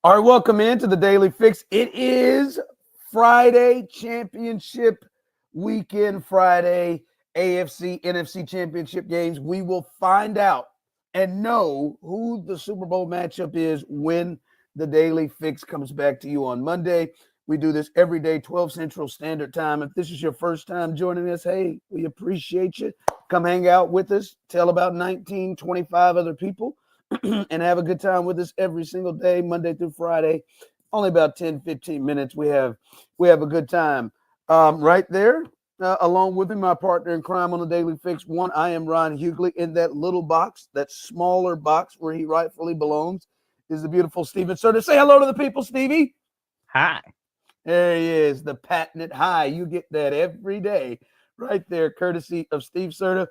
All right, welcome into the Daily Fix. It is Friday, championship weekend, Friday, AFC, NFC championship games. We will find out and know who the Super Bowl matchup is when the Daily Fix comes back to you on Monday. We do this every day, 12 Central Standard Time. If this is your first time joining us, hey, we appreciate you. Come hang out with us. Tell about 19, 25 other people. And have a good time with us every single day, Monday through Friday. Only about 10, 15 minutes. We have a good time. Right there, along with me, my partner in crime on the Daily Fix. One, I am Ron Hughley. In that little box, that smaller box where he rightfully belongs, is the beautiful Steven Serta. Say hello to the people, Stevie. Hi. There he is, the patented hi. You get that every day right there, courtesy of Steve Serta.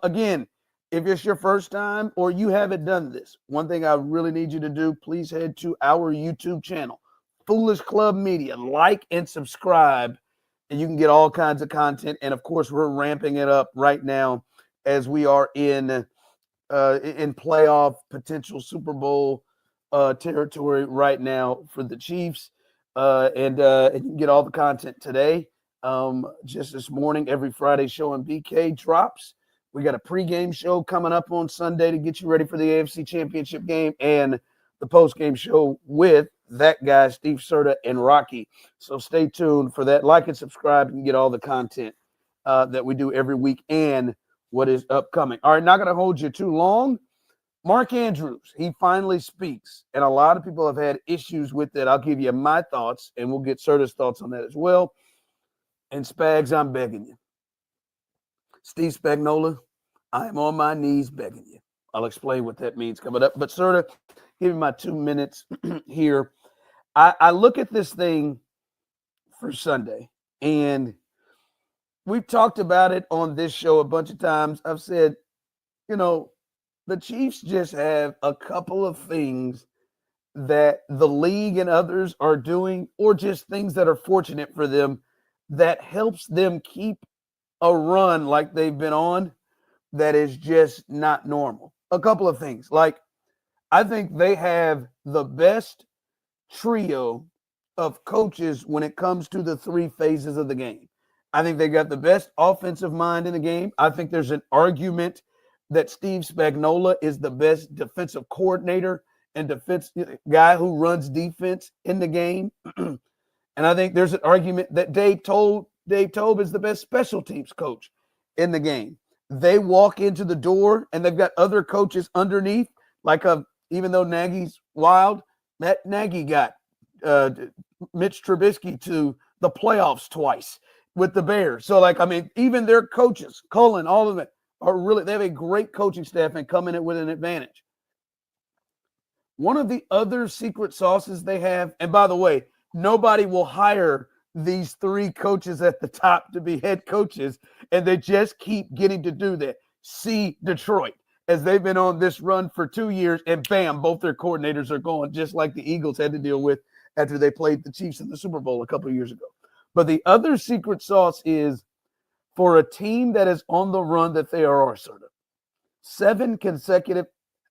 Again, if it's your first time or you haven't done this, one thing I really need you to do, please head to our YouTube channel, Foolish Club Media. Like and subscribe, and you can get all kinds of content. And, of course, we're ramping it up right now as we are in playoff potential Super Bowl territory right now for the Chiefs. And you can get all the content today. Just this morning, every Friday show on BK drops. We got a pregame show coming up on Sunday to get you ready for the AFC Championship game and the postgame show with that guy, Steve Serta and Rocky. So stay tuned for that. Like and subscribe and get all the content that we do every week and what is upcoming. All right, not going to hold you too long. Mark Andrews, he finally speaks, and a lot of people have had issues with it. I'll give you my thoughts, and we'll get Serta's thoughts on that as well. And Spags, I'm begging you. Steve Spagnuolo, I am on my knees begging you. I'll explain what that means coming up. But Serta, give me my 2 minutes here. I look at this thing for Sunday, and we've talked about it on this show a bunch of times. I've said, the Chiefs just have a couple of things that the league and others are doing, or just things that are fortunate for them that helps them keep a run like they've been on that is just not normal. A couple of things. Like, I think they have the best trio of coaches when it comes to the three phases of the game. I think they got the best offensive mind in the game. I think there's an argument that Steve Spagnuolo is the best defensive coordinator and defense guy who runs defense in the game. And I think there's an argument that Dave Toub is the best special teams coach in the game. They walk into the door and they've got other coaches underneath, even though Nagy's wild, Matt Nagy got Mitch Trubisky to the playoffs twice with the Bears. So, even their coaches, Cullen, all of them they have a great coaching staff and come in it with an advantage. One of the other secret sauces they have, and by the way, nobody will hire these three coaches at the top to be head coaches, and they just keep getting to do that. See Detroit, as they've been on this run for 2 years, and bam, both their coordinators are going, just like the Eagles had to deal with after they played the Chiefs in the Super Bowl a couple of years ago. But the other secret sauce is, for a team that is on the run that they are, sort of 7 consecutive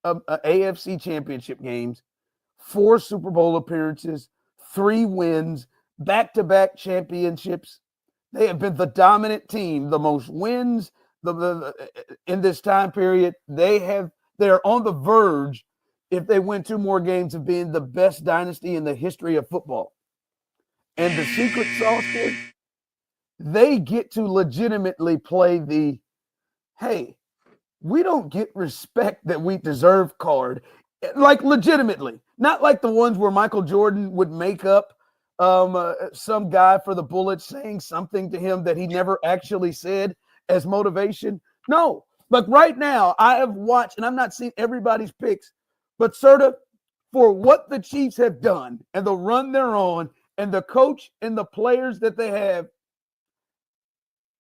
AFC championship games, 4 Super Bowl appearances, 3 wins, back-to-back championships. They have been the dominant team, the most wins in this time period. They're on the verge, if they win 2 more games, of being the best dynasty in the history of football. And the secret sauce is they get to legitimately play hey, we don't get respect that we deserve card. Like, legitimately. Not like the ones where Michael Jordan would make up some guy for the Bullets saying something to him that he never actually said as motivation. No. But right now, I have watched, and I'm not seeing everybody's picks, but Serta, for what the Chiefs have done and the run they're on and the coach and the players that they have,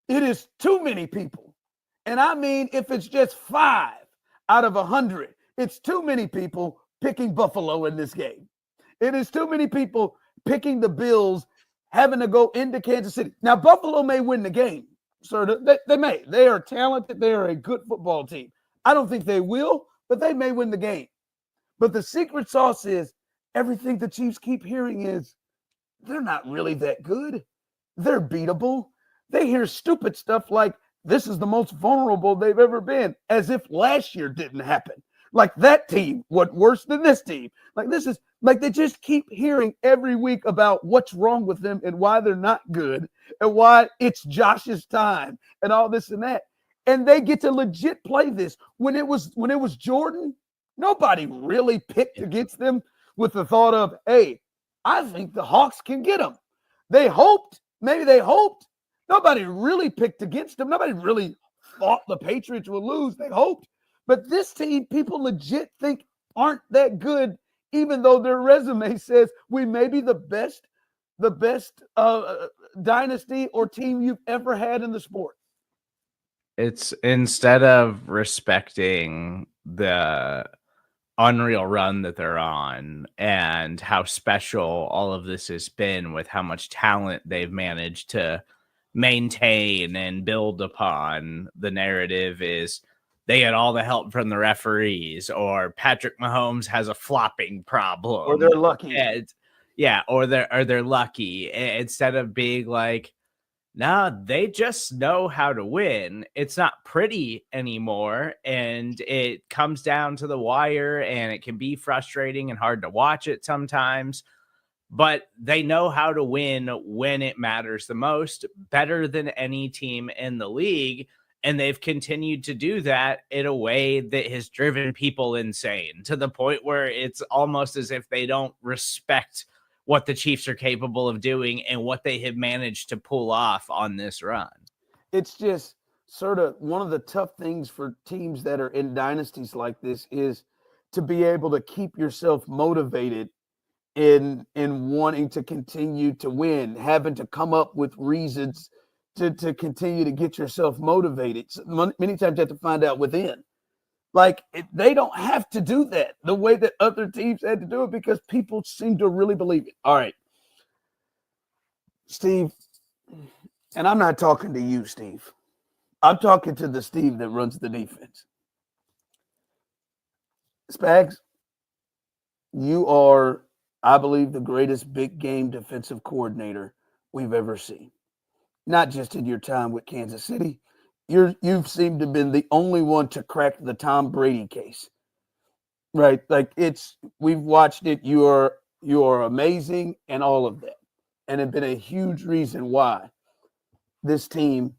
it is too many people. And I mean, if it's just 5 out of 100, it's too many people picking Buffalo in this game. It is too many people picking the Bills, having to go into Kansas City. Now, Buffalo may win the game, sir. They may. They are talented. They are a good football team. I don't think they will, but they may win the game. But the secret sauce is everything the Chiefs keep hearing is they're not really that good. They're beatable. They hear stupid stuff like this is the most vulnerable they've ever been, as if last year didn't happen. Like that team, what worse than this team? Like this is like they just keep hearing every week about what's wrong with them and why they're not good and why it's Josh's time and all this and that. And they get to legit play this. When it was Jordan, nobody really picked against them with the thought of, hey, I think the Hawks can get them. They hoped, maybe they hoped. Nobody really picked against them. Nobody really thought the Patriots would lose. They hoped. But this team, people legit think aren't that good, even though their resume says we may be the best dynasty or team you've ever had in the sport. It's instead of respecting the unreal run that they're on and how special all of this has been with how much talent they've managed to maintain and build upon, the narrative is they get all the help from the referees, or Patrick Mahomes has a flopping problem, or they're lucky. Or they're lucky, instead of being like, no, they just know how to win. It's not pretty anymore, and it comes down to the wire, and it can be frustrating and hard to watch it sometimes, but they know how to win when it matters the most, better than any team in the league, and they've continued to do that in a way that has driven people insane, to the point where it's almost as if they don't respect what the Chiefs are capable of doing and what they have managed to pull off on this run. It's just sort of one of the tough things for teams that are in dynasties like this is to be able to keep yourself motivated in wanting to continue to win, having to come up with reasons to continue to get yourself motivated. So many times you have to find out within. Like, they don't have to do that the way that other teams had to do it, because people seem to really believe it. All right, Steve, and I'm not talking to you, Steve. I'm talking to the Steve that runs the defense. Spags, you are, I believe, the greatest big game defensive coordinator we've ever seen. Not just in your time with Kansas City. You've seemed to have been the only one to crack the Tom Brady case, right? Like, we've watched it. You are amazing and all of that, and have been a huge reason why this team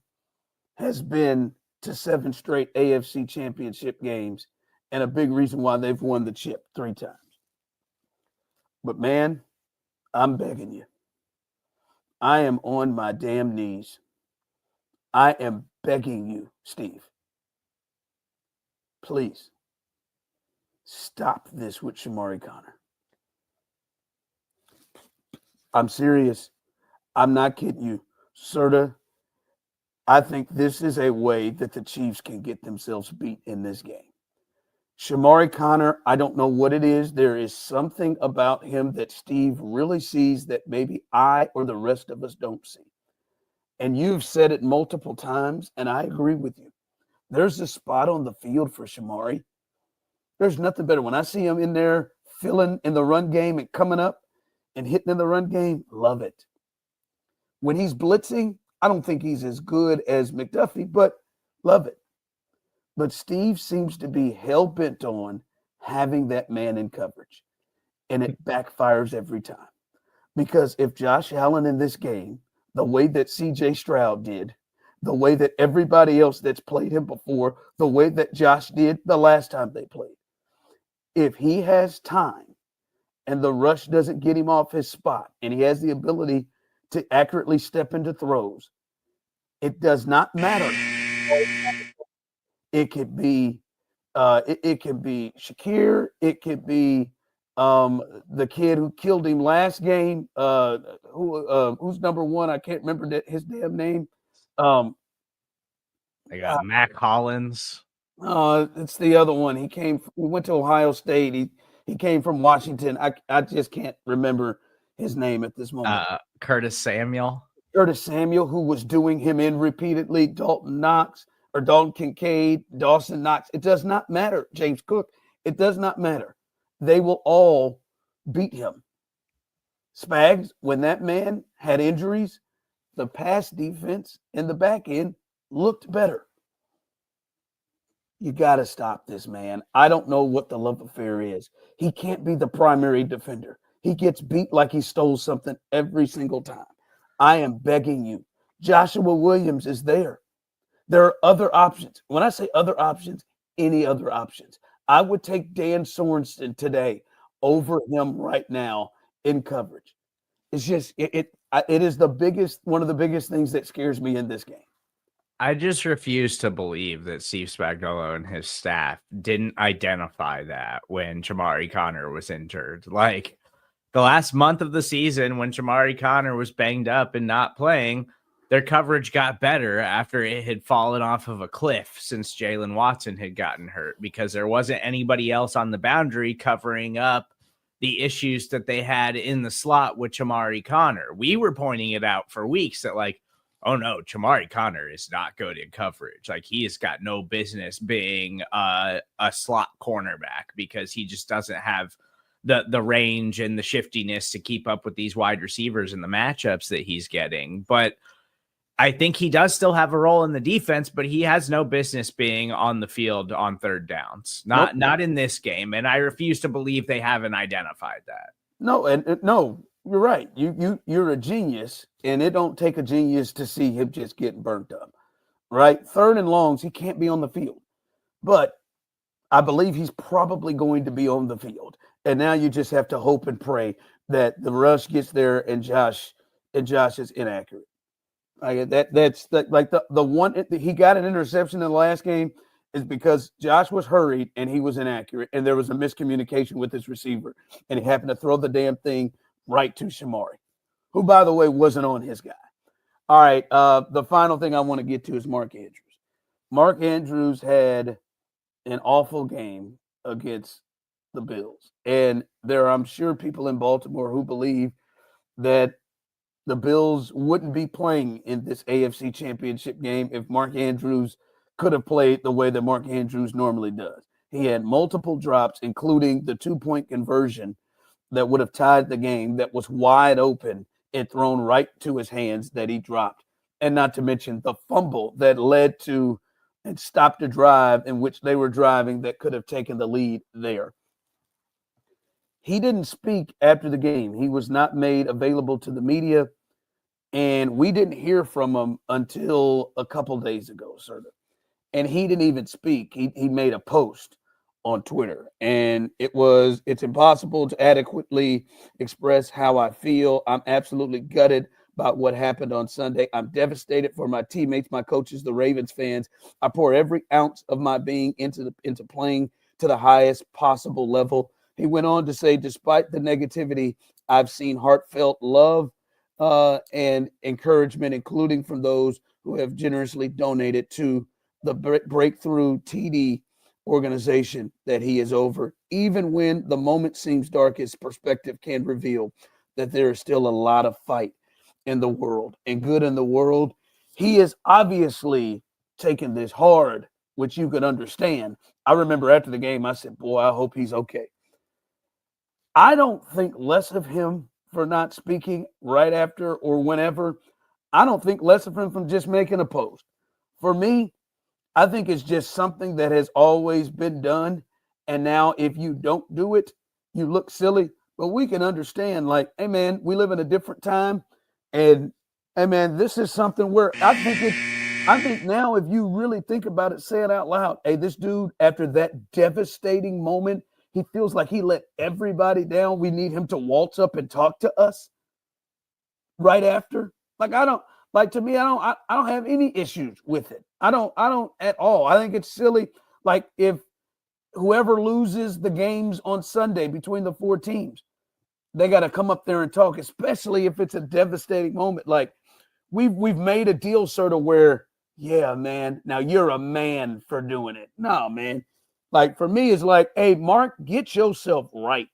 has been to 7 straight AFC championship games, and a big reason why they've won the chip 3 times. But man, I'm begging you. I am on my damn knees. I am begging you, Steve. Please stop this with Shamari Connor. I'm serious. I'm not kidding you. Serta, I think this is a way that the Chiefs can get themselves beat in this game. Shamari Connor, I don't know what it is. There is something about him that Steve really sees that maybe I or the rest of us don't see. And you've said it multiple times, and I agree with you. There's a spot on the field for Shamari. There's nothing better. When I see him in there filling in the run game and coming up and hitting in the run game, love it. When he's blitzing, I don't think he's as good as McDuffie, but love it. But Steve seems to be hell-bent on having that man in coverage, and it backfires every time. Because if Josh Allen in this game, the way that C.J. Stroud did, the way that everybody else that's played him before, the way that Josh did the last time they played, if he has time and the rush doesn't get him off his spot and he has the ability to accurately step into throws, it does not matter. It could be it could be Shakir. It could be the kid who killed him last game. Who's number 1? I can't remember his damn name. They got Mac Hollins. It's the other one. We went to Ohio State. He came from Washington. I just can't remember his name at this moment. Curtis Samuel, who was doing him in repeatedly. Dalton Kincaid, Dawson Knox. It does not matter. James Cook. It does not matter. They will all beat him. Spags, when that man had injuries, the pass defense in the back end looked better. You got to stop this, man. I don't know what the love affair is. He can't be the primary defender. He gets beat like he stole something every single time. I am begging you. Joshua Williams is there. There are other options. When I say other options, any other options. I would take Dan Sorensen today over him right now in coverage. It's just it is one of the biggest things that scares me in this game. I just refuse to believe that Steve Spagnuolo and his staff didn't identify that when Chamari Connor was injured. Like the last month of the season when Chamari Connor was banged up and not playing, their coverage got better after it had fallen off of a cliff since Jalen Watson had gotten hurt because there wasn't anybody else on the boundary covering up the issues that they had in the slot with Chamari Connor. We were pointing it out for weeks that like, oh no, Chamari Connor is not good in coverage. Like he has got no business being a slot cornerback because he just doesn't have the range and the shiftiness to keep up with these wide receivers and the matchups that he's getting. But I think he does still have a role in the defense, but he has no business being on the field on third downs. Not in this game. And I refuse to believe they haven't identified that. No, no, you're right. You're a genius, and it don't take a genius to see him just getting burnt up. Right? Third and longs, he can't be on the field. But I believe he's probably going to be on the field. And now you just have to hope and pray that the rush gets there and Josh is inaccurate. Like that's like the one he got an interception in the last game is because Josh was hurried and he was inaccurate and there was a miscommunication with his receiver and he happened to throw the damn thing right to Shamari, who by the way wasn't on his guy. All right, the final thing I want to get to is Mark Andrews. Mark Andrews had an awful game against the Bills, and there are, I'm sure, people in Baltimore who believe that the Bills wouldn't be playing in this AFC Championship game if Mark Andrews could have played the way that Mark Andrews normally does. He had multiple drops, including the 2-point conversion that would have tied the game that was wide open and thrown right to his hands that he dropped. And not to mention the fumble that led to and stopped a drive in which they were driving that could have taken the lead there. He didn't speak after the game. He was not made available to the media, and we didn't hear from him until a couple days ago, sort of. And he didn't even speak. He made a post on Twitter, and it's impossible to adequately express how I feel. I'm absolutely gutted about what happened on Sunday. I'm devastated for my teammates, my coaches, the Ravens fans. I pour every ounce of my being into playing to the highest possible level. He went on to say, despite the negativity, I've seen heartfelt love and encouragement, including from those who have generously donated to the Breakthrough TD organization that he is over. Even when the moment seems darkest, perspective can reveal that there is still a lot of fight in the world and good in the world. He is obviously taking this hard, which you could understand. I remember after the game, I said, boy, I hope he's okay. I don't think less of him for not speaking right after or whenever. I don't think less of him from just making a post. For me, I think it's just something that has always been done. And now if you don't do it, you look silly. But we can understand, like, hey, man, we live in a different time. And, hey, man, this is something where I think now if you really think about it, say it out loud. Hey, this dude, after that devastating moment, he feels like he let everybody down. We need him to waltz up and talk to us right after. Like, to me, I don't have any issues with it. I don't at all. I think it's silly. Like, if whoever loses the games on Sunday between the 4 teams, they got to come up there and talk, especially if it's a devastating moment. Like, we've made a deal sort of where, yeah, man, now you're a man for doing it. No, man. Like, for me, it's like, hey, Mark, get yourself right.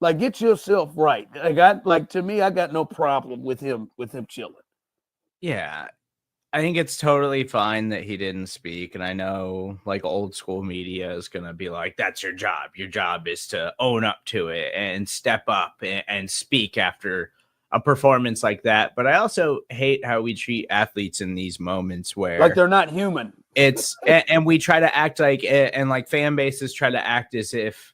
Like, get yourself right. To me, I got no problem with him chilling. Yeah. I think it's totally fine that he didn't speak. And I know like old school media is going to be like, that's your job. Your job is to own up to it and step up and speak after a performance like that. But I also hate how we treat athletes in these moments where like they're not human. And we try to act like, and like fan bases try to act as if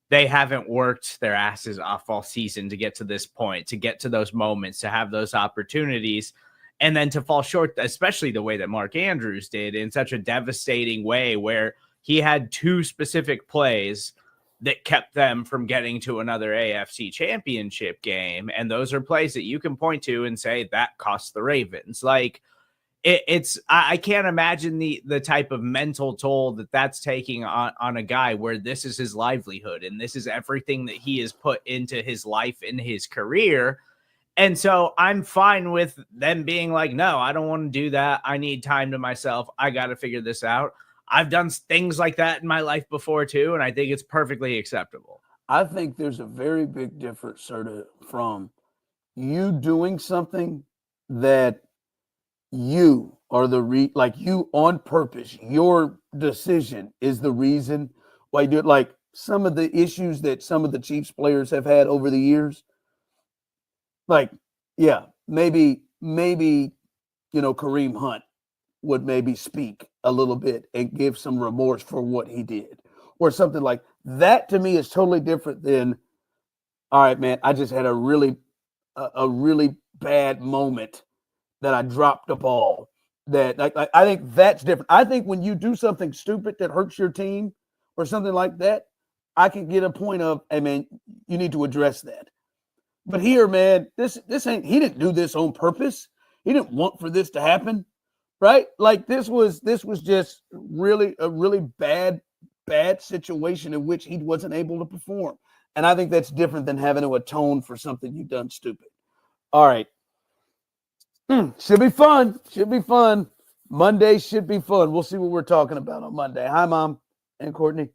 they haven't worked their asses off all season to get to this point, to get to those moments, to have those opportunities. And then to fall short, especially the way that Mark Andrews did in such a devastating way, where he had 2 specific plays that kept them from getting to another AFC championship game. And those are plays that you can point to and say that cost the Ravens. Like I can't imagine the type of mental toll that that's taking on a guy where this is his livelihood and this is everything that he has put into his life and his career. And so I'm fine with them being like, no, I don't want to do that. I need time to myself. I got to figure this out. I've done things like that in my life before too, and I think it's perfectly acceptable. I think there's a very big difference, sort from you doing something that you are like you on purpose. Your decision is the reason why you do it. Like some of the issues that some of the Chiefs players have had over the years. Like, yeah, maybe, Kareem Hunt would maybe speak a little bit and give some remorse for what he did or something like that. To me is totally different than, all right, man, I just had a really bad moment that I dropped the ball. That I think that's different. I think when you do something stupid that hurts your team or something like that, I can get a point of, hey, man, you need to address that. But here, man, this ain't, he didn't do this on purpose. He didn't want for this to happen, right? Like this was just really a really bad situation in which he wasn't able to perform. And I think that's different than having to atone for something you've done stupid. All right. Should be fun. Should be fun. Monday should be fun. We'll see what we're talking about on Monday. Hi, Mom and Courtney.